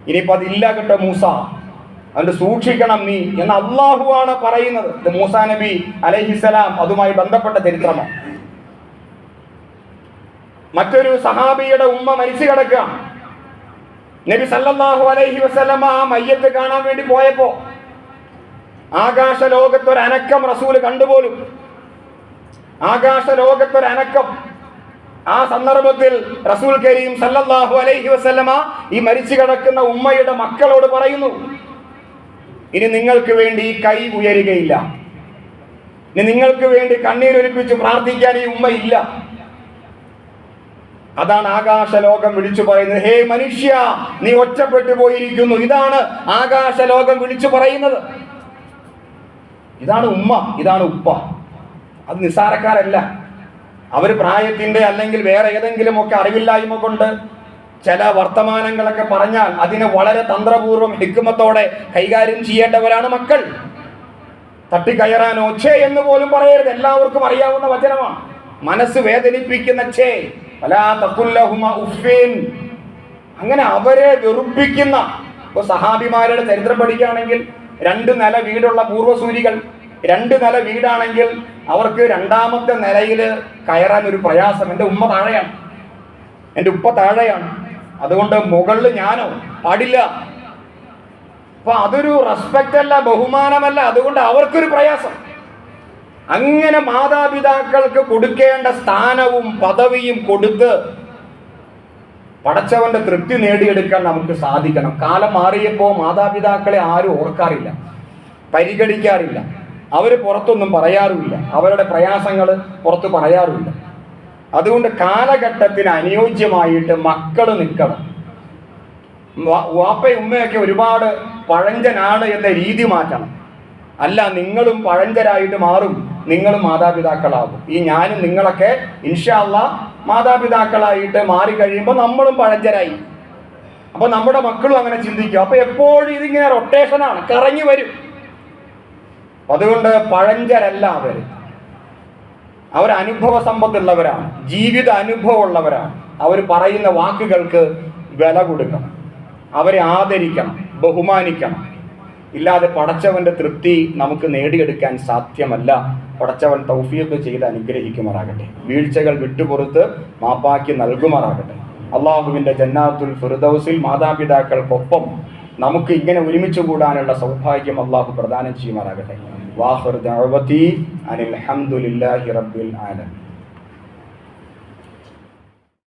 ഇനിയിപ്പോ അതില്ല കേട്ടോ മൂസ, അതുകൊണ്ട് സൂക്ഷിക്കണം നീ എന്ന് അള്ളാഹുവാണ് പറയുന്നത്. ഇത് മൂസാ നബി അലൈഹിസ്സലാം അതുമായി ബന്ധപ്പെട്ട ചരിത്രമാണ്. മറ്റൊരു സഹാബിയുടെ ഉമ്മ മരിച്ചു കിടക്കുക. നബി സല്ലല്ലാഹു അലൈഹി വസല്ലമ ആ മയ്യത്ത് കാണാൻ വേണ്ടി പോയപ്പോ ആകാശ ലോകത്തൊരനക്കം റസൂൽ കണ്ടുപോലും. ആകാശ ലോകത്തൊരനക്കം. ആ സന്ദർഭത്തിൽ റസൂൽ കരീം സല്ലല്ലാഹു അലൈഹി വസല്ലമ ഈ മരിച്ചു കിടക്കുന്ന ഉമ്മയുടെ മക്കളോട് പറയുന്നു, ഇനി നിങ്ങൾക്ക് വേണ്ടി ഈ കൈ ഉയരുകയില്ല, ഇനി നിങ്ങൾക്ക് വേണ്ടി കണ്ണീരൊലിപ്പിച്ച് പ്രാർത്ഥിക്കാൻ ഈ ഉമ്മ ഇല്ല. അതാണ് ആകാശ ലോകം വിളിച്ചു പറയുന്നത്. ഹേ മനുഷ്യ, നീ ഒറ്റപ്പെട്ടു പോയിരിക്കുന്നു. ഇതാണ് ആകാശ ലോകം വിളിച്ചു പറയുന്നത്. ഇതാണ് ഉമ്മ, ഇതാണ് ഉപ്പ. അത് നിസ്സാരക്കാരല്ല. അവർ പ്രായത്തിന്റെ അല്ലെങ്കിൽ വേറെ ഏതെങ്കിലും ഒക്കെ അറിവില്ലായ്മ കൊണ്ട് ചില വർത്തമാനങ്ങളൊക്കെ പറഞ്ഞാൽ അതിനെ വളരെ തന്ത്രപൂർവ്വം ഹിക്മത്തോടെ കൈകാര്യം ചെയ്യേണ്ടവരാണ് മക്കൾ. തട്ടിക്കയറാനോ ഛേ എന്ന് പോലും പറയരുത്, എല്ലാവർക്കും അറിയാവുന്ന വചനമാണ്. മനസ്സ് വേദനിപ്പിക്കുന്ന ഛേ, വലാ തഖുല്ലഹുമാ ഉഫ്ഫിൻ, അങ്ങനെ അവരെ വെറുപ്പിക്കുന്ന. ഇപ്പൊ സഹാബിമാരുടെ ചരിത്രം പഠിക്കുകയാണെങ്കിൽ 2 നില വീടുള്ള പൂർവ്വസൂരികൾ, 2 നില വീടാണെങ്കിൽ അവർക്ക് 2ാമത്തെ നിലയിൽ കയറാൻ ഒരു പ്രയാസം. എൻ്റെ ഉമ്മ താഴെയാണ്, എൻ്റെ ഉപ്പ താഴെയാണ്, അതുകൊണ്ട് മുകളിൽ ഞാനോ പാടില്ല. അപ്പൊ അതൊരു റെസ്പെക്റ്റ് അല്ല, ബഹുമാനമല്ല. അതുകൊണ്ട് അവർക്കൊരു പ്രയാസം. അങ്ങനെ മാതാപിതാക്കൾക്ക് കൊടുക്കേണ്ട സ്ഥാനവും പദവിയും കൊടുത്ത് പടച്ചവന്റെ തൃപ്തി നേടിയെടുക്കാൻ നമുക്ക് സാധിക്കണം. കാലം മാറിയപ്പോൾ മാതാപിതാക്കളെ ആരും ഓർക്കാറില്ല, പരിഗണിക്കാറില്ല. അവർ പുറത്തൊന്നും പറയാറുമില്ല, അവരുടെ പ്രയാസങ്ങൾ പുറത്ത് പറയാറുമില്ല. അതുകൊണ്ട് കാലഘട്ടത്തിന് അനുയോജ്യമായിട്ട് മക്കൾ നിൽക്കണം. വാപ്പയും ഉമ്മയൊക്കെ ഒരുപാട് പഴഞ്ചനാണ് എന്ന രീതി മാറ്റണം. അല്ല, നിങ്ങളും പഴഞ്ചരായിട്ട് മാറും, നിങ്ങളും മാതാപിതാക്കളാകും. ഈ ഞാനും നിങ്ങളൊക്കെ ഇൻഷാ അല്ലാഹ് മാതാപിതാക്കളായിട്ട് മാറിക്കഴിയുമ്പോൾ നമ്മളും പഴഞ്ചരായി. അപ്പൊ നമ്മുടെ മക്കളും അങ്ങനെ ചിന്തിക്കും. അപ്പൊ എപ്പോഴും ഇതിങ്ങനെ റൊട്ടേഷനാണ്, കറങ്ങി വരും. അതുകൊണ്ട് പഴഞ്ചരല്ല അവർ അനുഭവ സമ്പത്തുള്ളവരാണ്, ജീവിത അനുഭവം ഉള്ളവരാണ്. അവർ പറയുന്ന വാക്കുകൾക്ക് വില കൊടുക്കണം. അവരെ ആദരിക്കണം, ബഹുമാനിക്കണം. ഇല്ലാതെ പടച്ചവന്റെ തൃപ്തി നമുക്ക് നേടിയെടുക്കാൻ സാധ്യമല്ല. പടച്ചവൻ തൗഫീഖ് ചെയ്ത് അനുഗ്രഹിക്കുമാറാകട്ടെ. വീഴ്ചകൾ വിട്ടുപുറത്ത് മാപ്പാക്കി നൽകുമാറാകട്ടെ. അള്ളാഹുവിൻ്റെ ജന്നാത്തുൽ ഫിർദൗസിൽ മാതാപിതാക്കൾക്കൊപ്പം നമുക്ക് ഇങ്ങനെ ഒരുമിച്ച് കൂടാനുള്ള സൗഭാഗ്യം അള്ളാഹു പ്രദാനം ചെയ്യുമാറാകട്ടെ. വാഖിർ ദഅവതി അനിൽ ഹംദുലില്ലാഹി റബ്ബിൽ ആലമീൻ.